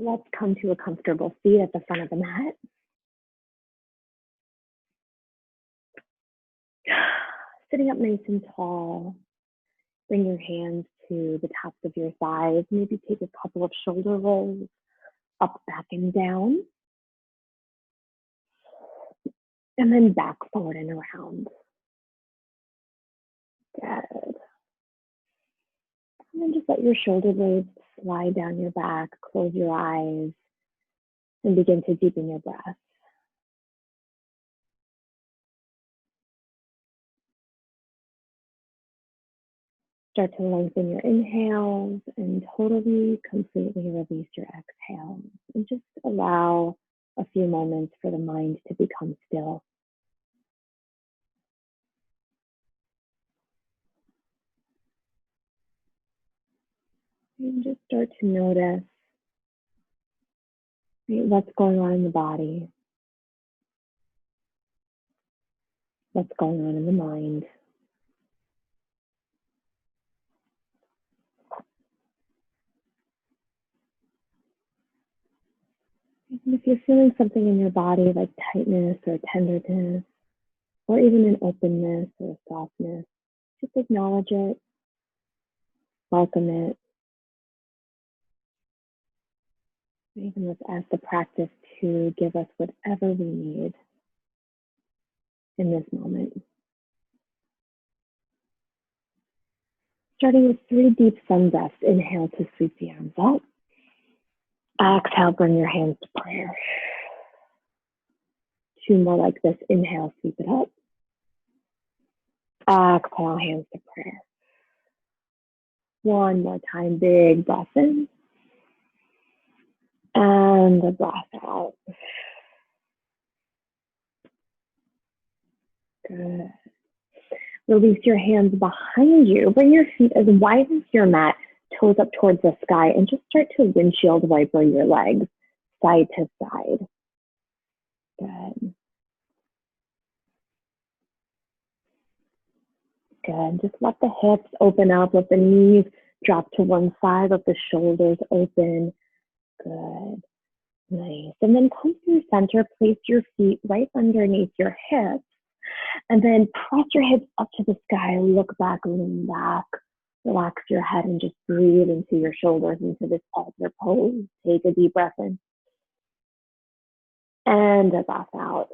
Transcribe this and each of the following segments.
Let's come to a comfortable seat at the front of the mat. Sitting up nice and tall. Bring your hands to the tops of your thighs. Maybe take a couple of shoulder rolls up, back, and down. And then back, forward, and around. Good. And then just let your shoulder blades slide down your back. Close your eyes and begin to deepen your breath. Start to lengthen your inhales and totally, completely release your exhales. And just allow a few moments for the mind to become still. And just start to notice what's going on in the body, what's going on in the mind. And if you're feeling something in your body like tightness or tenderness, or even an openness or softness, just acknowledge it, welcome it. Even let's ask the practice to give us whatever we need in this moment. Starting with 3 deep sun breaths. Inhale to sweep the arms up. Exhale, bring your hands to prayer. 2 more like this. Inhale, sweep it up. Exhale, hands to prayer. 1 more time, big breath in. And a breath out. Good. Release your hands behind you. Bring your feet as wide as your mat, toes up towards the sky, and just start to windshield wiper your legs side to side. Good. Good. Just let the hips open up, let the knees drop to one side, let the shoulders open. Good. Nice. And then come through center, place your feet right underneath your hips, and then press your hips up to the sky, look back, lean back, relax your head, and just breathe into your shoulders, into this altar pose. Take a deep breath in. And a breath out.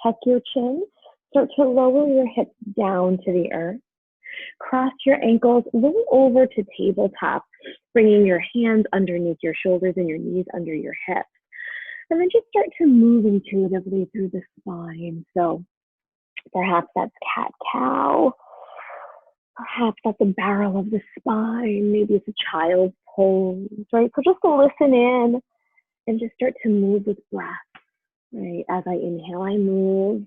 Tuck your chin. Start to lower your hips down to the earth. Cross your ankles, roll over to tabletop, bringing your hands underneath your shoulders and your knees under your hips. And then just start to move intuitively through the spine. So perhaps that's cat-cow. Perhaps that's the barrel of the spine. Maybe it's a child's pose, right? So just listen in and just start to move with breath, right? As I inhale, I move.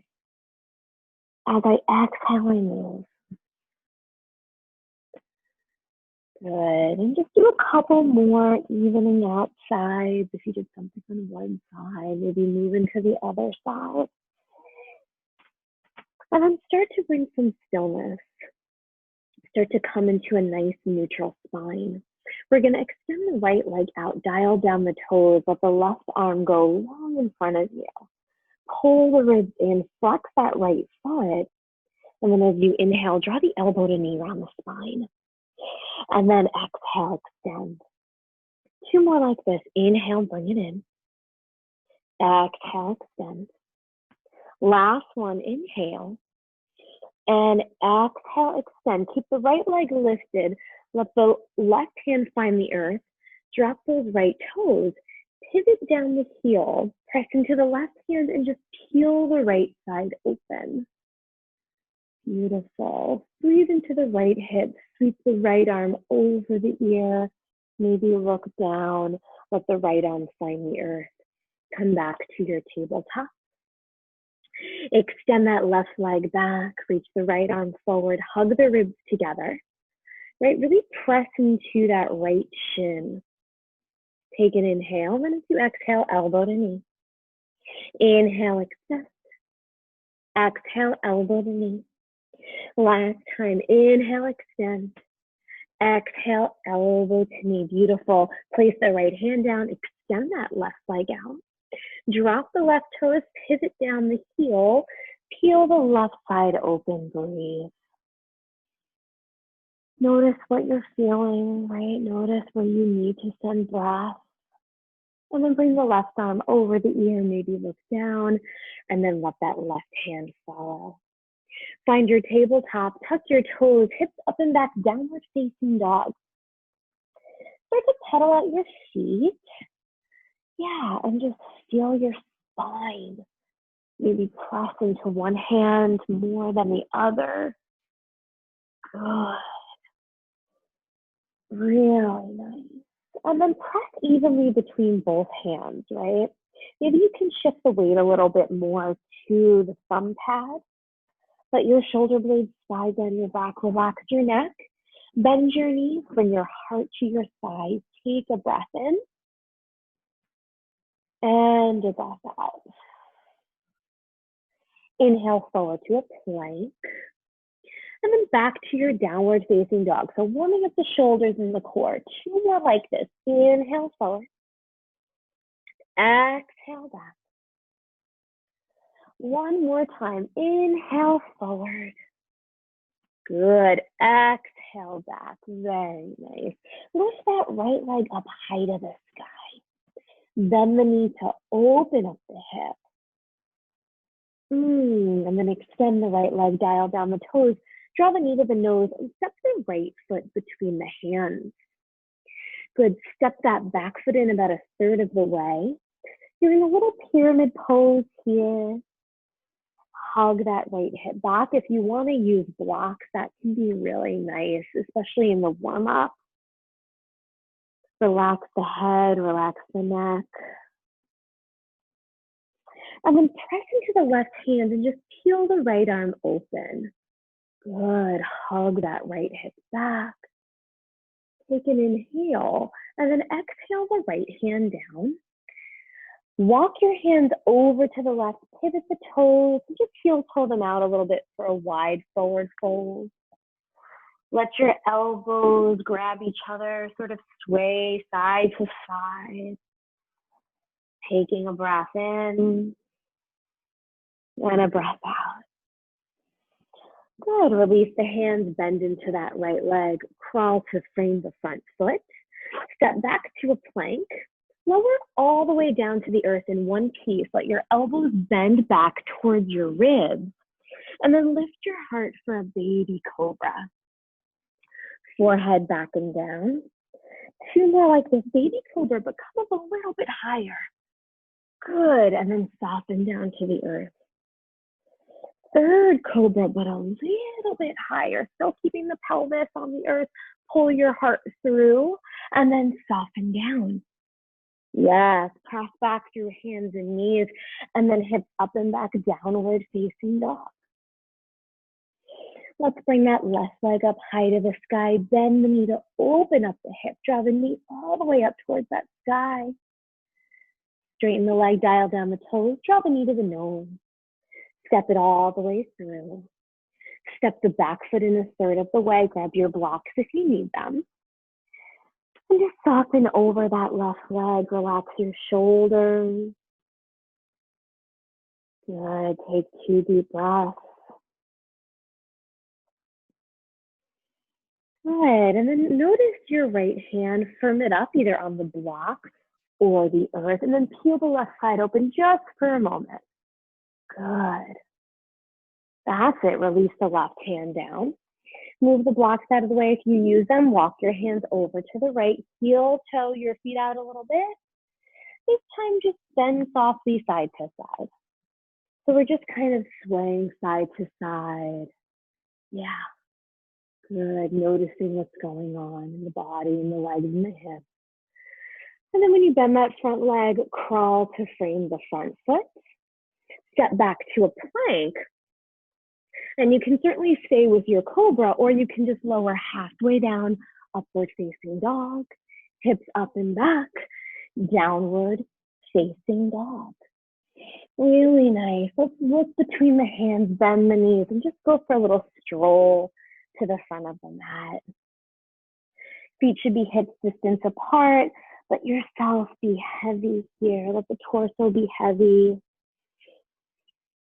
As I exhale, I move. Good. And just do a couple more, evening out sides. If you did something on one side, maybe move into the other side. And then start to bring some stillness. Start to come into a nice neutral spine. We're going to extend the right leg out, dial down the toes, let the left arm go long in front of you. Pull the ribs in, flex that right foot. And then as you inhale, draw the elbow to knee around the spine. And then exhale, extend. 2 more like this. Inhale, bring it in. Exhale, extend. Last one, inhale. And exhale, extend. Keep the right leg lifted. Let the left hand find the earth. Drop those right toes. Pivot down the heel. Press into the left hand and just peel the right side open. Beautiful. Breathe into the right hip. Sweep the right arm over the ear. Maybe look down. Let the right arm find the earth. Come back to your tabletop. Extend that left leg back. Reach the right arm forward. Hug the ribs together. Right? Really press into that right shin. Take an inhale. And then as you exhale, elbow to knee. Inhale, extend. Exhale, elbow to knee. Last time, inhale, extend. Exhale, elbow to knee. Beautiful. Place the right hand down. Extend that left leg out. Drop the left toes. Pivot down the heel. Peel the left side open. Breathe. Notice what you're feeling, right? Notice where you need to send breath. And then bring the left arm over the ear. Maybe look down. And then let that left hand follow. Find your tabletop, tuck your toes, hips up and back, downward facing dog. Start to pedal out your feet. Yeah, and just feel your spine. Maybe press into one hand more than the other. Good. Really nice. And then press evenly between both hands, right? Maybe you can shift the weight a little bit more to the thumb pad. Let your shoulder blades slide down your back. Relax your neck. Bend your knees. Bring your heart to your thighs. Take a breath in. And a breath out. Inhale forward to a plank. And then back to your downward facing dog. So warming up the shoulders and the core. 2 more like this. Inhale forward. Exhale back. 1 more time. Inhale forward. Good. Exhale back. Very nice. Lift that right leg up high to the sky. Bend the knee to open up the hip. And then extend the right leg, dial down the toes. Draw the knee to the nose and step the right foot between the hands. Good. Step that back foot in about 1/3 of the way. You're in a little pyramid pose here. Hug that right hip back. If you want to use blocks, that can be really nice, especially in the warm-up. Relax the head, relax the neck. And then press into the left hand and just peel the right arm open. Good. Hug that right hip back. Take an inhale and then exhale the right hand down. Walk your hands over to the left, pivot the toes, and just heel toe them out a little bit for a wide forward fold. Let your elbows grab each other, sort of sway side to side. Taking a breath in and a breath out. Good. Release the hands, bend into that right leg, crawl to frame the front foot. Step back to a plank. Lower all the way down to the earth in one piece. Let your elbows bend back towards your ribs. And then lift your heart for a baby cobra. Forehead back and down. 2 more like this, baby cobra, but come up a little bit higher. Good. And then soften down to the earth. 3rd cobra, but a little bit higher. Still keeping the pelvis on the earth. Pull your heart through and then soften down. Yes, press back through hands and knees, and then hips up and back, downward facing dog. Let's bring that left leg up high to the sky. Bend the knee to open up the hip. Draw the knee all the way up towards that sky. Straighten the leg, dial down the toes. Draw the knee to the nose. Step it all the way through. Step the back foot in 1/3 of the way. Grab your blocks if you need them. And just soften over that left leg. Relax your shoulders. Good. Take 2 deep breaths. Good. And then notice your right hand. Firm it up either on the block or the earth. And then peel the left side open just for a moment. Good. That's it. Release the left hand down. Move the blocks out of the way if you use them. Walk your hands over to the right. Heel toe your feet out a little bit. This time just bend softly side to side. So we're just kind of swaying side to side. Yeah. Good. Noticing what's going on in the body and the legs and the hips. And then when you bend that front leg, crawl to frame the front foot. Step back to a plank. And you can certainly stay with your cobra, or you can just lower halfway down, upward facing dog, hips up and back, downward facing dog. Really nice. Let's look between the hands, bend the knees, and just go for a little stroll to the front of the mat. Feet should be hips distance apart. Let yourself be heavy here. Let the torso be heavy.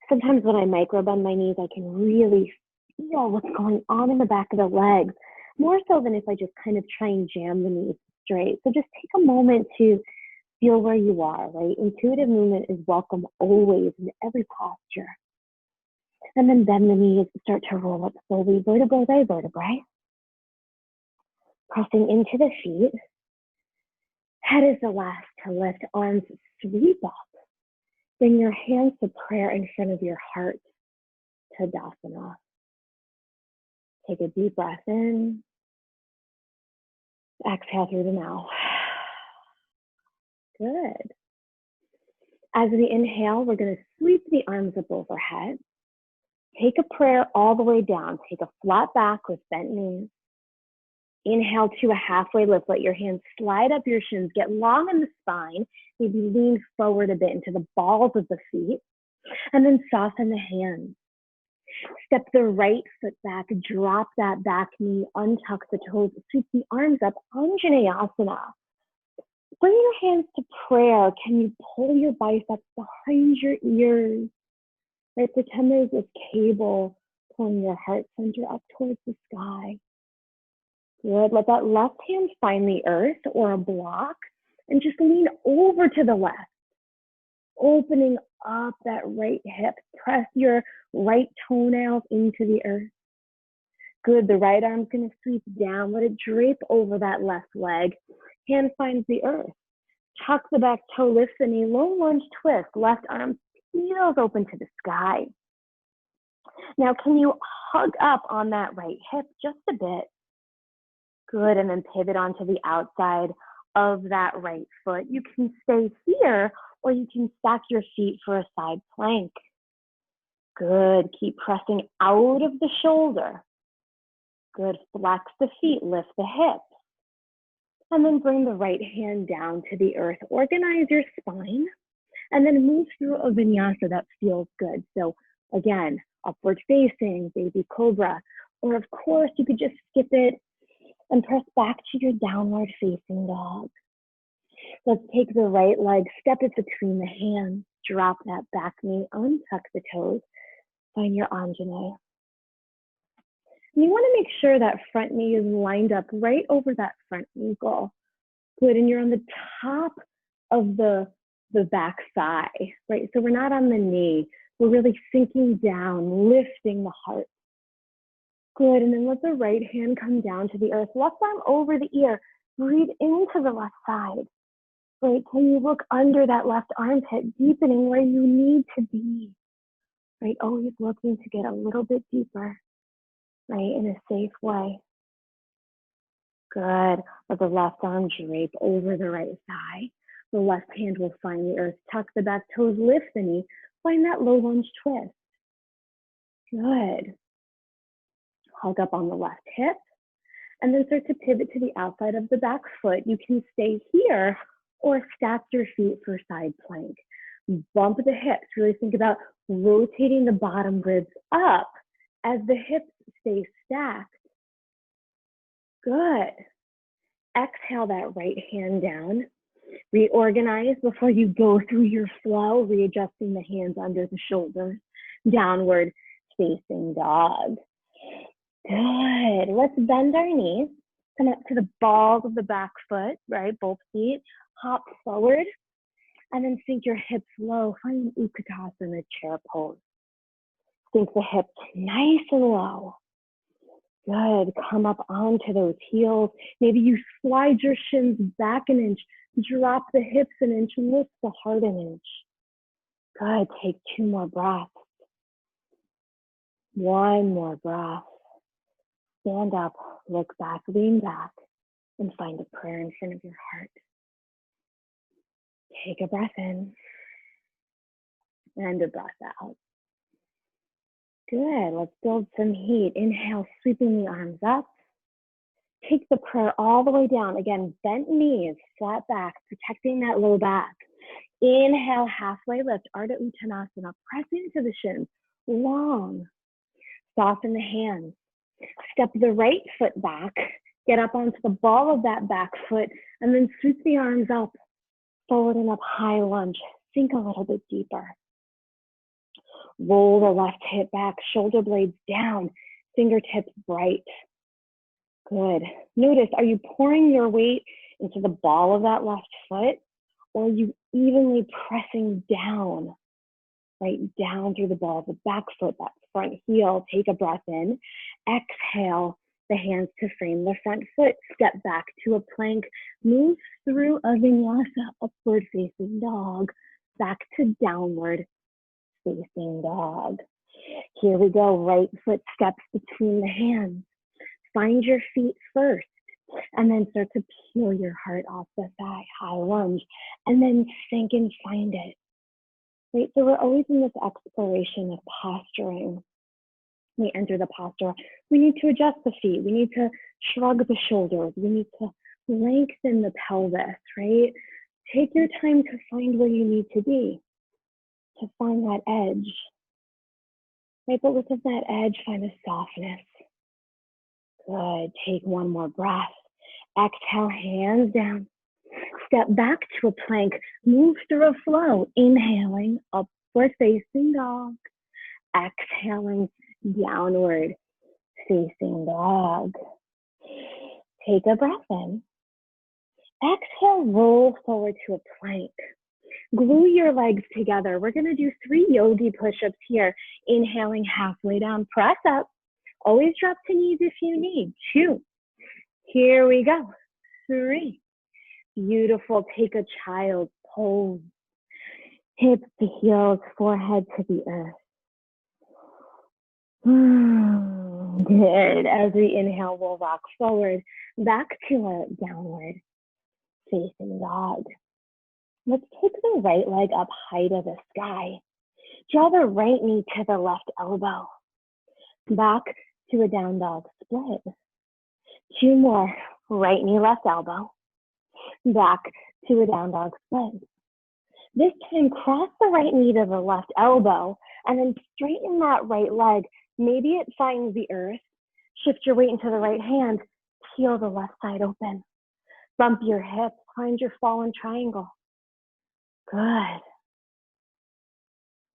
Sometimes when I micro bend my knees, I can really feel what's going on in the back of the legs, more so than if I just kind of try and jam the knees straight. So just take a moment to feel where you are, right? Intuitive movement is welcome always in every posture. And then bend the knees, start to roll up slowly, vertebrae by vertebrae. Pressing into the feet. Head is the last to lift, arms sweep up. Bring your hands to prayer in front of your heart, Tadasana. Take a deep breath in. Exhale through the mouth. Good. As we inhale, we're going to sweep the arms up overhead. Take a prayer all the way down. Take a flat back with bent knees. Inhale to a halfway lift. Let your hands slide up your shins. Get long in the spine. Maybe lean forward a bit into the balls of the feet. And then soften the hands. Step the right foot back. Drop that back knee. Untuck the toes. Sweep the arms up. Anjaneyasana. Bring your hands to prayer. Can you pull your biceps behind your ears? Right? Pretend there's this cable pulling your heart center up towards the sky. Good. Let that left hand find the earth or a block and just lean over to the left. Opening up that right hip. Press your right toenails into the earth. Good. The right arm's going to sweep down. Let it drape over that left leg. Hand finds the earth. Tuck the back toe, lift the knee, low lunge twist. Left arm peels open to the sky. Now, can you hug up on that right hip just a bit? Good, and then pivot onto the outside of that right foot. You can stay here, or you can stack your feet for a side plank. Good, keep pressing out of the shoulder. Good, flex the feet, lift the hips. And then bring the right hand down to the earth. Organize your spine, and then move through a vinyasa that feels good. So again, upward facing, baby cobra, or of course, you could just skip it and press back to your downward facing dog. Let's take the right leg, step it between the hands, drop that back knee, untuck the toes, find your Anjaneyasana. And you want to make sure that front knee is lined up right over that front ankle. Good, and you're on the top of the back thigh, right? So we're not on the knee. We're really sinking down, lifting the heart. Good, and then let the right hand come down to the earth. Left arm over the ear. Breathe into the left side. Right, can you look under that left armpit, deepening where you need to be? Right, always looking to get a little bit deeper, right, in a safe way. Good, let the left arm drape over the right thigh. The left hand will find the earth. Tuck the back toes, lift the knee. Find that low lunge twist. Good. Hug up on the left hip, and then start to pivot to the outside of the back foot. You can stay here or stack your feet for side plank. Bump the hips. Really think about rotating the bottom ribs up as the hips stay stacked. Good. Exhale that right hand down. Reorganize before you go through your flow, readjusting the hands under the shoulders. Downward facing dog. Good. Let's bend our knees. Come up to the balls of the back foot, right? Both feet. Hop forward. And then sink your hips low. Find an Utkatasana chair pose. Sink the hips nice and low. Good. Come up onto those heels. Maybe you slide your shins back an inch. Drop the hips an inch. Lift the heart an inch. Good. Take 2 more breaths. 1 more breath. Stand up, look back, lean back, and find a prayer in front of your heart. Take a breath in and a breath out. Good. Let's build some heat. Inhale, sweeping the arms up. Take the prayer all the way down. Again, bent knees, flat back, protecting that low back. Inhale, halfway lift, Ardha Uttanasana. Press into the shins, long. Soften the hands. Step the right foot back. Get up onto the ball of that back foot and then sweep the arms up, forward and up, high lunge. Sink a little bit deeper. Roll the left hip back, shoulder blades down, fingertips bright. Good. Notice, are you pouring your weight into the ball of that left foot, or are you evenly pressing down, right down through the ball of the back foot, that front heel? Take a breath in. Exhale, the hands to frame the front foot. Step back to a plank. Move through a vinyasa, upward facing dog, back to downward facing dog. Here we go. Right foot steps between the hands. Find your feet first, and then start to peel your heart off the thigh. High lunge, and then sink and find it. Right, so we're always in this exploration of posturing. We enter the posture. We need to adjust the feet. We need to shrug the shoulders. We need to lengthen the pelvis, right? Take your time to find where you need to be, to find that edge, right? But within that edge, find a softness. Good. Take one more breath. Exhale, hands down. Step back to a plank. Move through a flow. Inhaling, upward facing dog. Exhaling, downward facing dog. Take a breath in. Exhale, roll forward to a plank. Glue your legs together. We're going to do 3 yogi push-ups here. Inhaling halfway down, press up. Always drop to knees if you need. 2. Here we go. 3. Beautiful. Take a child's pose. Hips to heels, forehead to the earth. Good. As we inhale, we'll rock forward, back to a downward facing dog. Let's take the right leg up high to the sky. Draw the right knee to the left elbow. Back to a down dog split. 2 more. Right knee, left elbow. Back to a down dog split. This time, cross the right knee to the left elbow and then straighten that right leg. Maybe it finds the earth. Shift your weight into the right hand. Peel the left side open. Bump your hips. Find your fallen triangle. Good.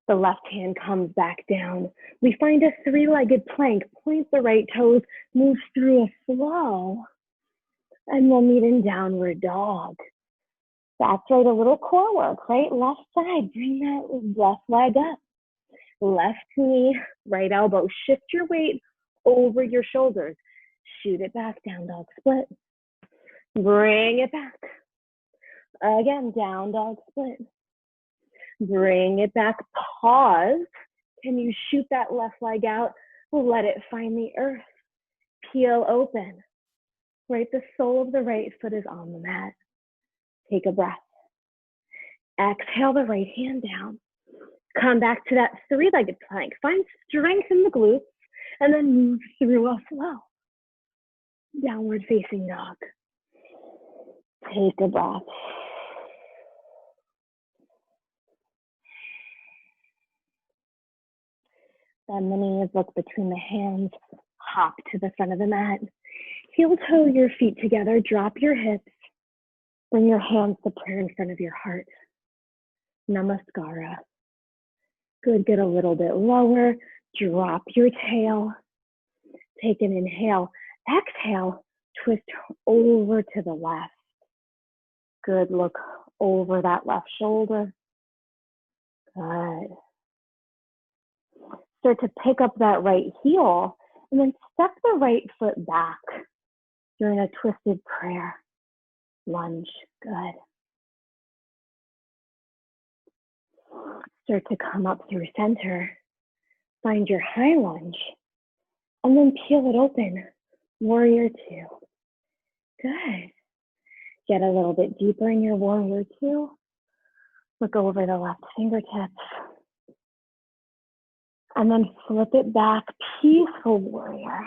The left hand comes back down. We find a 3-legged plank. Point the right toes. Move through a flow. And we'll meet in downward dog. That's right, a little core work, right? Left side, bring that left leg up. Left knee, right elbow. Shift your weight over your shoulders. Shoot it back, down dog split. Bring it back. Again, down dog split. Bring it back, pause. Can you shoot that left leg out? Let it find the earth. Peel open. Right, the sole of the right foot is on the mat. Take a breath. Exhale the right hand down. Come back to that 3-legged plank. Find strength in the glutes and then move through a flow. Downward facing dog. Take a breath. Bend the knees, look between the hands, hop to the front of the mat. Heel toe your feet together, drop your hips. Bring your hands to prayer in front of your heart. Namaskara. Good, get a little bit lower. Drop your tail. Take an inhale. Exhale, twist over to the left. Good, look over that left shoulder. Good. Start to pick up that right heel and then step the right foot back. You're in a twisted prayer. Lunge, good. Start to come up through center. Find your high lunge and then peel it open. Warrior 2. Good. Get a little bit deeper in your warrior 2. Look over the left fingertips. And then flip it back, peaceful warrior.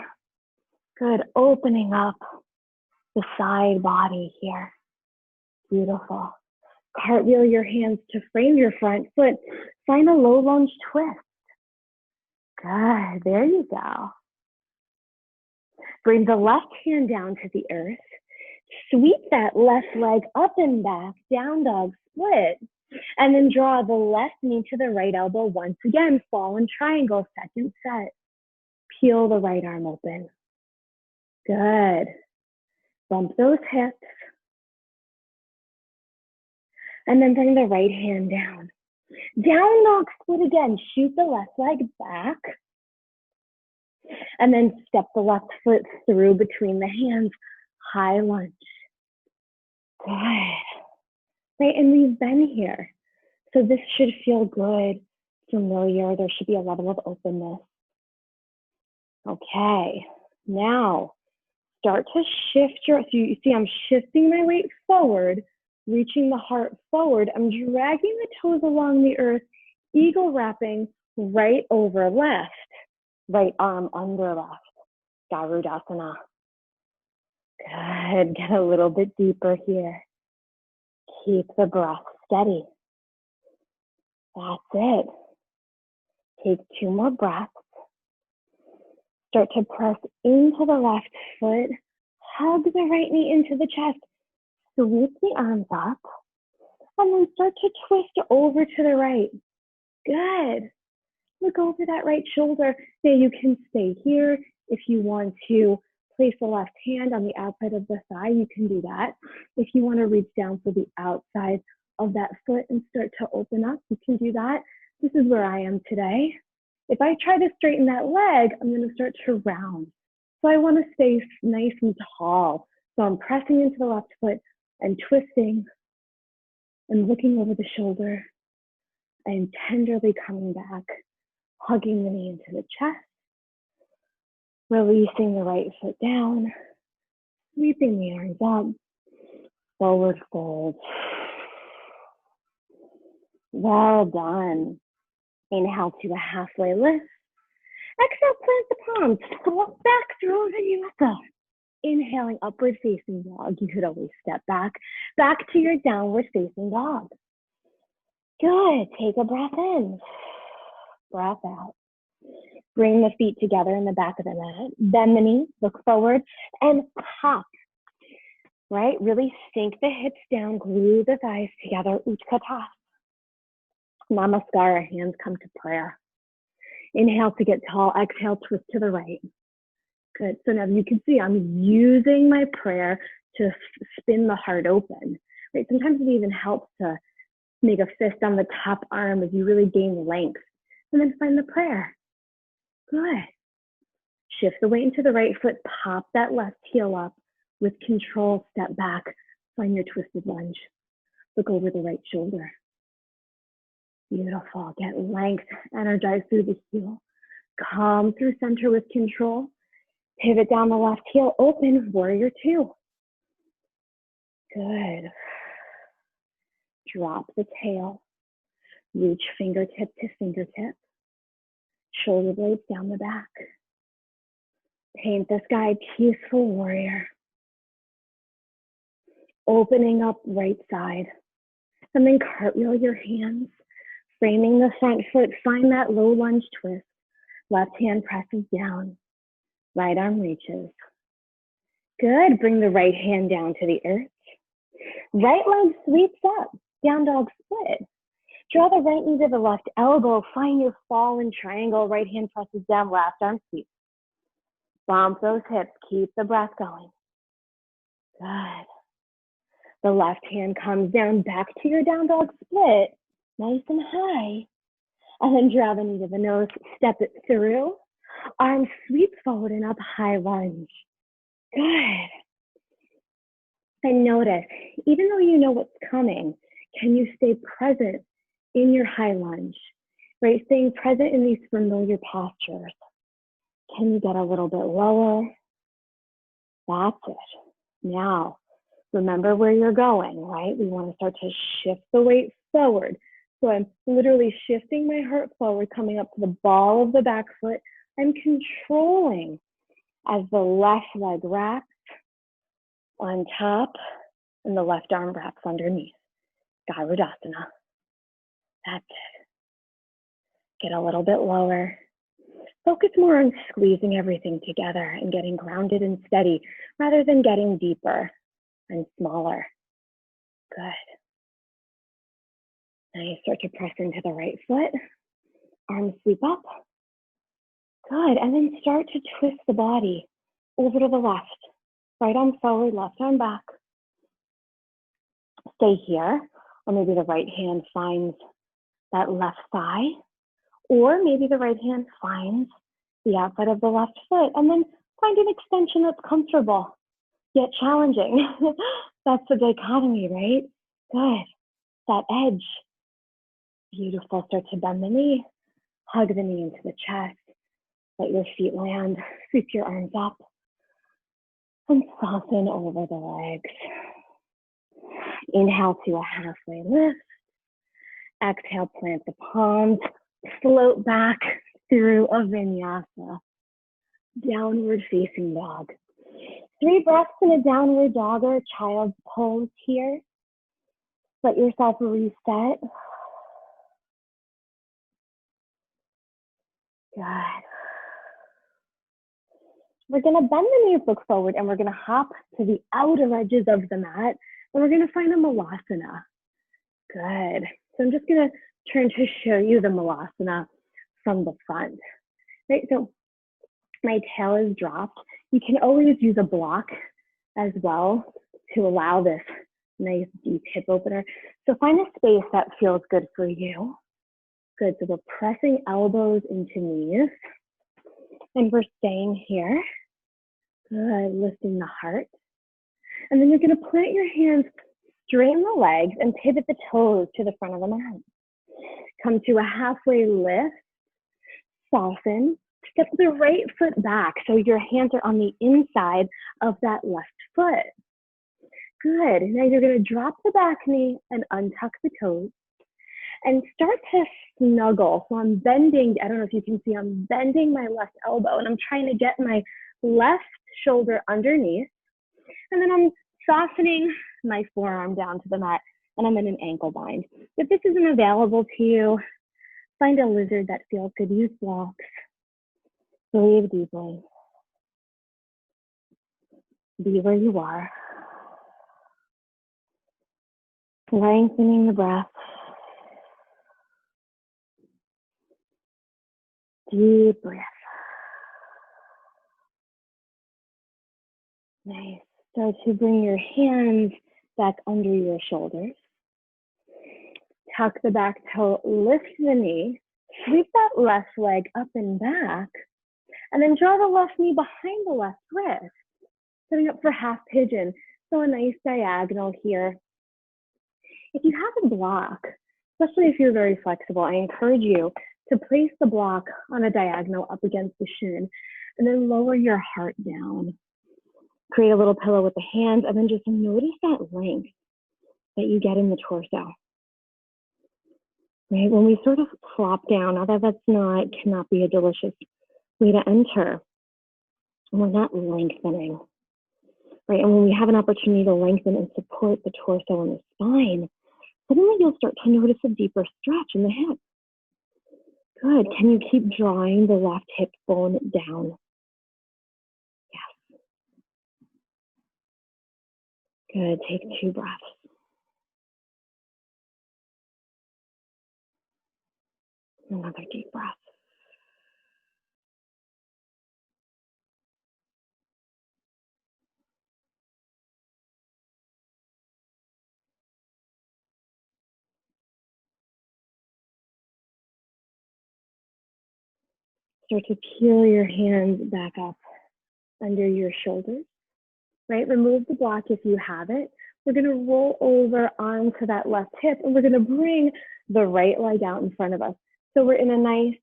Good, opening up the side body here. Beautiful. Cartwheel your hands to frame your front foot. Find a low lunge twist. Good, there you go. Bring the left hand down to the earth. Sweep that left leg up and back, down dog split. And then draw the left knee to the right elbow once again, fallen triangle, second set. Peel the right arm open. Good. Bump those hips. And then bring the right hand down. Down dog split again. Shoot the left leg back. And then step the left foot through between the hands. High lunge. Good. Right, and we've been here. So this should feel good, familiar. There should be a level of openness. Okay, now start to shift so you see I'm shifting my weight forward, reaching the heart forward. I'm dragging the toes along the earth, eagle wrapping right over left, right arm under left, Garudasana. Good, get a little bit deeper here. Keep the breath steady. That's it. Take 2 more breaths. Start to press into the left foot. Hug the right knee into the chest. Sweep the arms up. And then start to twist over to the right. Good. Look over that right shoulder. Now you can stay here. If you want to place the left hand on the outside of the thigh, you can do that. If you want to reach down for the outside of that foot and start to open up, you can do that. This is where I am today. If I try to straighten that leg, I'm going to start to round. So I want to stay nice and tall. So I'm pressing into the left foot and twisting and looking over the shoulder and tenderly coming back, hugging the knee into the chest, releasing the right foot down, sweeping the arms up, forward fold. Well done. Inhale to a halfway lift. Exhale, plant the palms. Flip back through Vinyasa. Inhaling, upward facing dog. You could always step back to your downward facing dog. Good. Take a breath in. Breath out. Bring the feet together in the back of the mat. Bend the knees, look forward, and pop. Right? Really sink the hips down, glue the thighs together. Utkatasana. Namaskara, hands come to prayer. Inhale to get tall, exhale, twist to the right. Good, so now you can see I'm using my prayer to spin the heart open. Right? Sometimes it even helps to make a fist on the top arm as you really gain length. And then find the prayer. Good. Shift the weight into the right foot, pop that left heel up. With control, step back, find your twisted lunge. Look over the right shoulder. Beautiful. Get length, energize through the heel. Come through center with control. Pivot down the left heel, open, warrior 2. Good. Drop the tail. Reach fingertip to fingertip. Shoulder blades down the back. Paint the sky, peaceful warrior. Opening up right side. And then cartwheel your hands. Framing the front foot, find that low lunge twist. Left hand presses down. Right arm reaches. Good, bring the right hand down to the earth. Right leg sweeps up, down dog split. Draw the right knee to the left elbow, find your fallen triangle. Right hand presses down, left arm sweeps. Bump those hips, keep the breath going. Good. The left hand comes down, back to your down dog split. Nice and high. And then draw the knee to the nose, step it through. Arms sweep forward and up, high lunge. Good. And notice, even though you know what's coming, can you stay present in your high lunge? Right, staying present in these familiar postures. Can you get a little bit lower? That's it. Now, remember where you're going, right? We want to start to shift the weight forward. So I'm literally shifting my heart forward, coming up to the ball of the back foot. I'm controlling as the left leg wraps on top and the left arm wraps underneath. Garudasana. That's it. Get a little bit lower. Focus more on squeezing everything together and getting grounded and steady rather than getting deeper and smaller. Good. Now you start to press into the right foot, arms sweep up. Good, and then start to twist the body over to the left. Right arm forward, left arm back. Stay here, or maybe the right hand finds that left thigh, or maybe the right hand finds the outside of the left foot, and then find an extension that's comfortable, yet challenging. That's the dichotomy, right? Good, that edge. Beautiful, start to bend the knee, hug the knee into the chest, let your feet land, sweep your arms up, and soften over the legs. Inhale to a halfway lift. Exhale, plant the palms, float back through a vinyasa. Downward facing dog. 3 breaths in a downward dog or child's pose here. Let yourself reset. Good. We're going to bend the knees, look forward, and we're going to hop to the outer edges of the mat, and we're going to find a malasana. Good. So I'm just going to turn to show you the malasana from the front. Right, so my tail is dropped. You can always use a block as well to allow this nice deep hip opener. So find a space that feels good for you. Good, so we're pressing elbows into knees. And we're staying here. Good, lifting the heart. And then you're going to plant your hands, straighten the legs, and pivot the toes to the front of the mat. Come to a halfway lift, soften, step the right foot back so your hands are on the inside of that left foot. Good, now you're going to drop the back knee and untuck the toes and start to snuggle. So I'm bending, I don't know if you can see, I'm bending my left elbow and I'm trying to get my left shoulder underneath. And then I'm softening my forearm down to the mat and I'm in an ankle bind. If this isn't available to you, find a lizard that feels good. Use blocks. Breathe deeply. Be where you are. Lengthening the breath. Deep breath. Nice. Start to bring your hands back under your shoulders. Tuck the back toe, lift the knee, sweep that left leg up and back, and then draw the left knee behind the left wrist, setting up for half pigeon. So a nice diagonal here. If you have a block, especially if you're very flexible, I encourage you to place the block on a diagonal up against the shin, and then lower your heart down. Create a little pillow with the hands, and then just notice that length that you get in the torso. Right, when we sort of flop down, although that's cannot be a delicious way to enter, and we're not lengthening. Right, and when we have an opportunity to lengthen and support the torso and the spine, suddenly you'll start to notice a deeper stretch in the hip. Good, can you keep drawing the left hip bone down? Yes. Good, take 2 breaths. Another deep breath. Start to peel your hands back up under your shoulders, right? Remove the block if you have it. We're gonna roll over onto that left hip and we're gonna bring the right leg out in front of us. So we're in a nice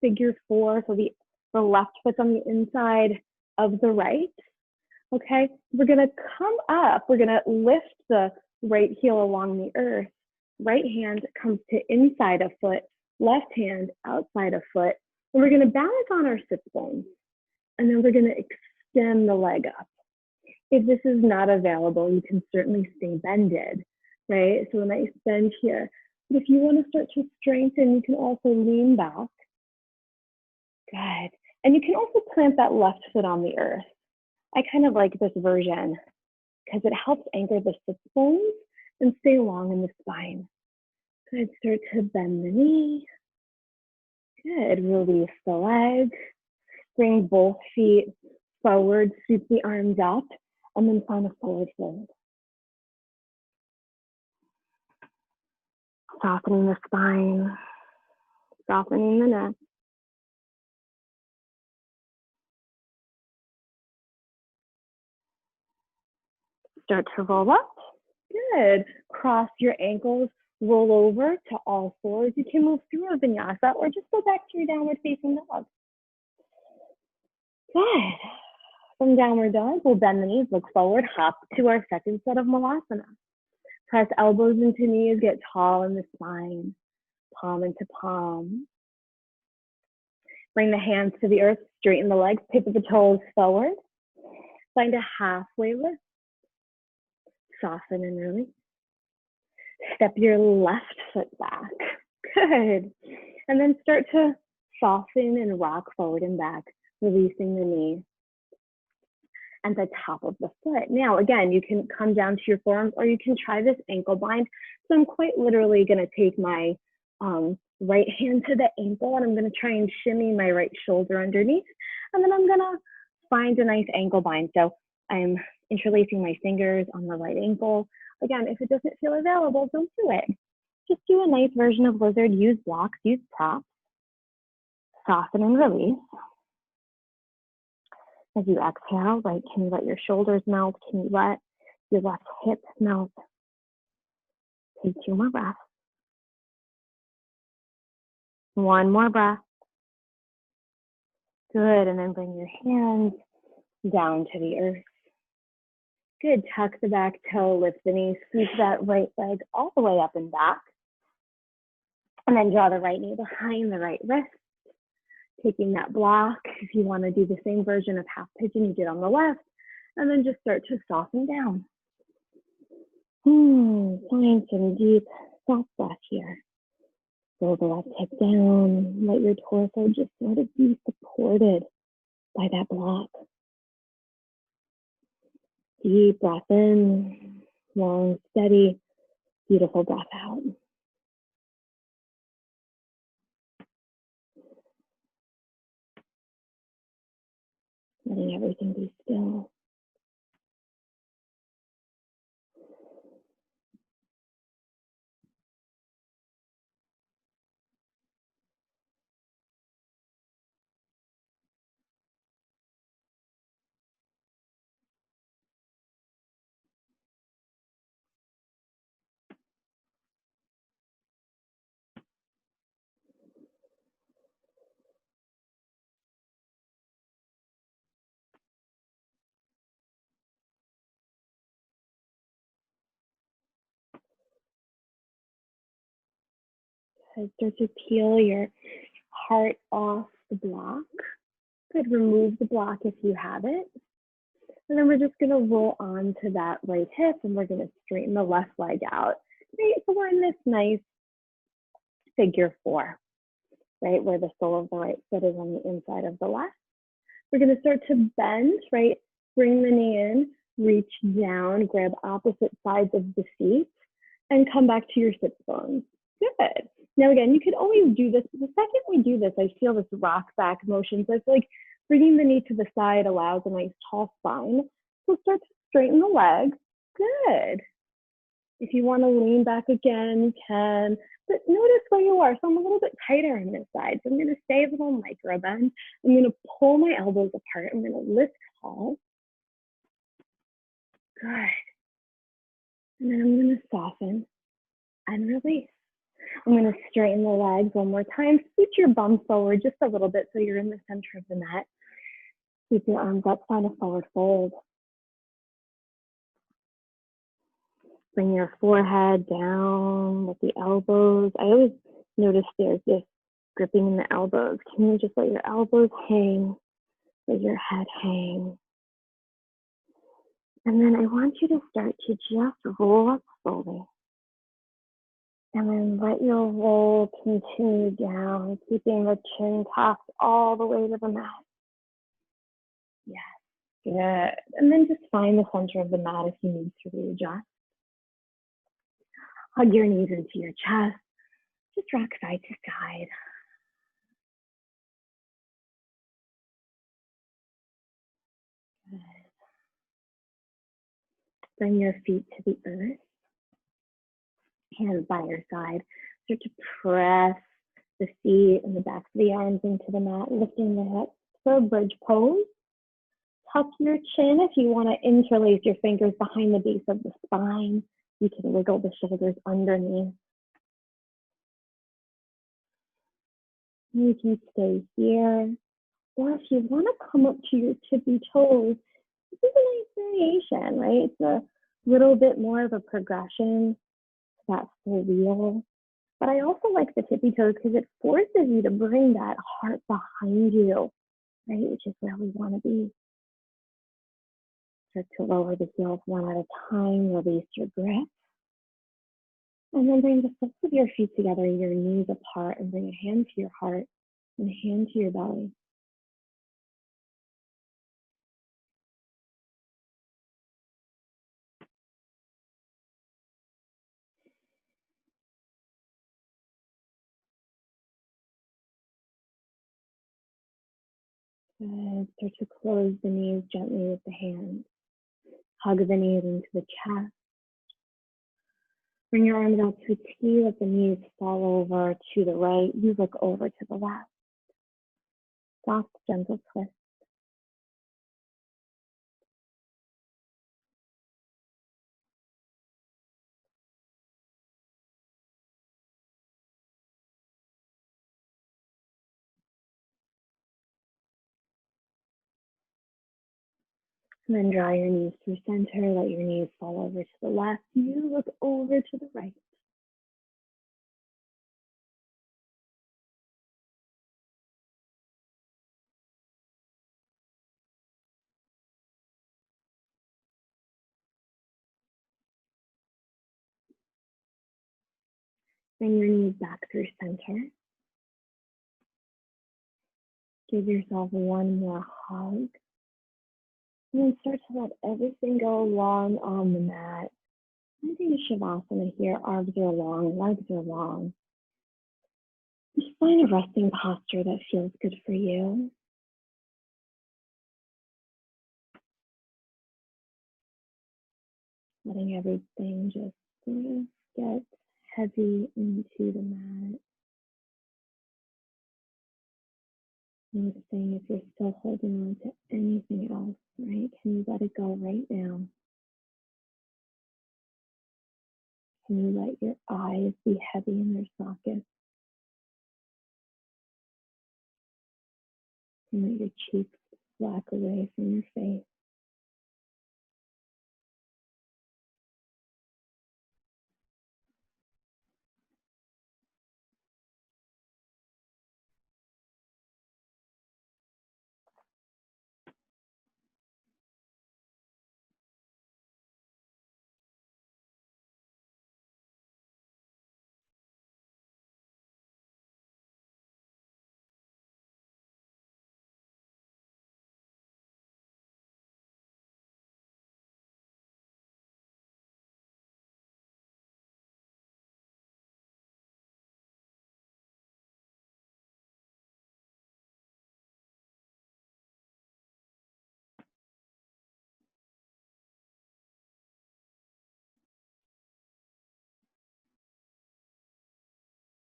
figure 4, so the left foot's on the inside of the right, okay? We're gonna come up, we're gonna lift the right heel along the earth. Right hand comes to inside a foot, left hand outside a foot. And we're gonna balance on our sit bones. And then we're gonna extend the leg up. If this is not available, you can certainly stay bended, right? So a nice bend here. But if you wanna start to strengthen, you can also lean back. Good. And you can also plant that left foot on the earth. I kind of like this version because it helps anchor the sit bones and stay long in the spine. Good. Start to bend the knee. Good. Release the leg. Bring both feet forward, sweep the arms up, and then find a forward fold. Softening the spine, softening the neck. Start to roll up. Good. Cross your ankles, roll over to all fours. You can move through a vinyasa or just go back to your downward facing dog. Good. From downward dog, we'll bend the knees, look forward, hop to our second set of malasana. Press elbows into knees, get tall in the spine, palm into palm. Bring the hands to the earth, straighten the legs, tip of the toes forward. Find a halfway lift. Soften and release. Step your left foot back. Good. And then start to soften and rock forward and back, releasing the knee and the top of the foot. Now, again, you can come down to your forearms or you can try this ankle bind. So I'm quite literally going to take my right hand to the ankle and I'm going to try and shimmy my right shoulder underneath. And then I'm going to find a nice ankle bind. So I'm interlacing my fingers on the right ankle. Again, if it doesn't feel available, don't do it. Just do a nice version of lizard. Use blocks, use props. Soften and release. As you exhale, right, can you let your shoulders melt? Can you let your left hip melt? Take 2 more breaths. 1 more breath. Good, and then bring your hands down to the earth. Good, tuck the back toe, lift the knee, sweep that right leg all the way up and back. And then draw the right knee behind the right wrist. Taking that block, if you want to do the same version of half pigeon you did on the left, and then just start to soften down. Find some deep, soft breath here. Roll the left hip down, let your torso just sort of be supported by that block. Deep breath in, long, steady, beautiful breath out. Letting everything be still. So start to peel your heart off the block. Good, remove the block if you have it. And then we're just gonna roll onto that right hip and we're gonna straighten the left leg out. Right, so we're in this nice figure 4, right, where the sole of the right foot is on the inside of the left. We're gonna start to bend, right, bring the knee in, reach down, grab opposite sides of the feet, and come back to your sit bones. Good. Now again, you could always do this. The second we do this, I feel this rock back motion. So I feel like bringing the knee to the side allows a nice tall spine. So start to straighten the legs. Good. If you want to lean back again, you can. But notice where you are. So I'm a little bit tighter on this side. So I'm going to stay a little micro bend. I'm going to pull my elbows apart. I'm going to lift tall. Good. And then I'm going to soften and release. I'm going to straighten the legs one more time. Scoot your bum forward just a little bit so you're in the center of the mat. Keep your arms up, find a forward fold. Bring your forehead down with the elbows. I always notice there's this gripping in the elbows. Can you just let your elbows hang, let your head hang? And then I want you to start to just roll up slowly. And then let your roll continue down, keeping the chin tucked all the way to the mat. Yes, good. And then just find the center of the mat if you need to readjust. Hug your knees into your chest. Just rock side to side. Good. Bring your feet to the earth. Hands by your side. Start to press the feet and the back of the arms into the mat, lifting the hips for a bridge pose. Tuck your chin if you want to interlace your fingers behind the base of the spine. You can wiggle the shoulders underneath. You can stay here. Or if you want to come up to your tippy toes, this is a nice variation, right? It's a little bit more of a progression to that full wheel. But I also like the tippy toes because it forces you to bring that heart behind you, right? Which is where we want to be. Start to lower the heels one at a time, release your grip. And then bring the soles of your feet together, your knees apart, and bring a hand to your heart and a hand to your belly. Good. Start to close the knees gently with the hands. Hug the knees into the chest. Bring your arms out to a T, let the knees fall over to the right. You look over to the left. Soft, gentle twist. And then draw your knees through center. Let your knees fall over to the left. You look over to the right. Bring your knees back through center. Give yourself one more hug. And then start to let everything go long on the mat. I'm doing Shavasana here. Arms are long, legs are long. Just find a resting posture that feels good for you. Letting everything just sort of get heavy into the mat. Noticing if you're still holding on to anything else, right? Can you let it go right now? Can you let your eyes be heavy in their sockets? Can you let your cheeks slack away from your face?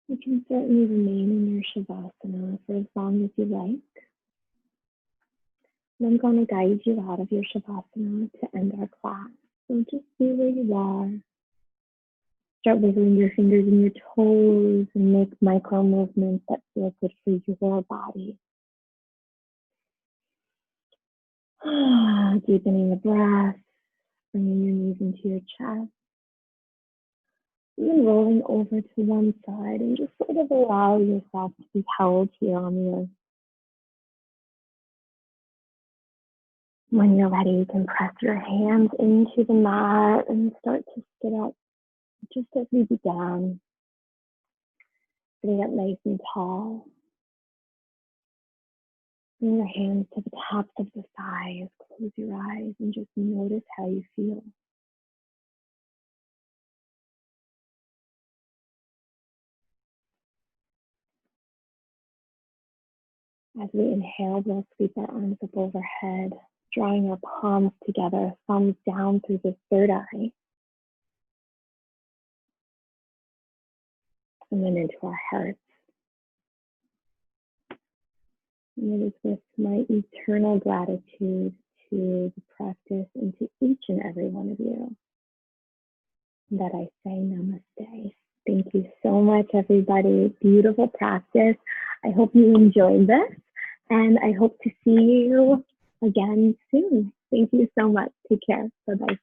You can certainly remain in your Shavasana for as long as you like. And I'm going to guide you out of your Shavasana to end our class. So just be where you are. Start wiggling your fingers and your toes and make micro movements that feel good for your body. Deepening the breath, bringing your knees into your chest. And then rolling over to one side and just sort of allow yourself to be held here on the earth. When you're ready, you can press your hands into the mat and start to sit up just as we began. Sitting up nice and tall. Bring your hands to the tops of the thighs. Close your eyes and just notice how you feel. As we inhale, we'll sweep our arms up overhead, drawing our palms together, thumbs down through the third eye. And then into our hearts. And it is with my eternal gratitude to the practice and to each and every one of you that I say namaste. Thank you so much, everybody. Beautiful practice. I hope you enjoyed this, and I hope to see you again soon. Thank you so much. Take care. Bye-bye.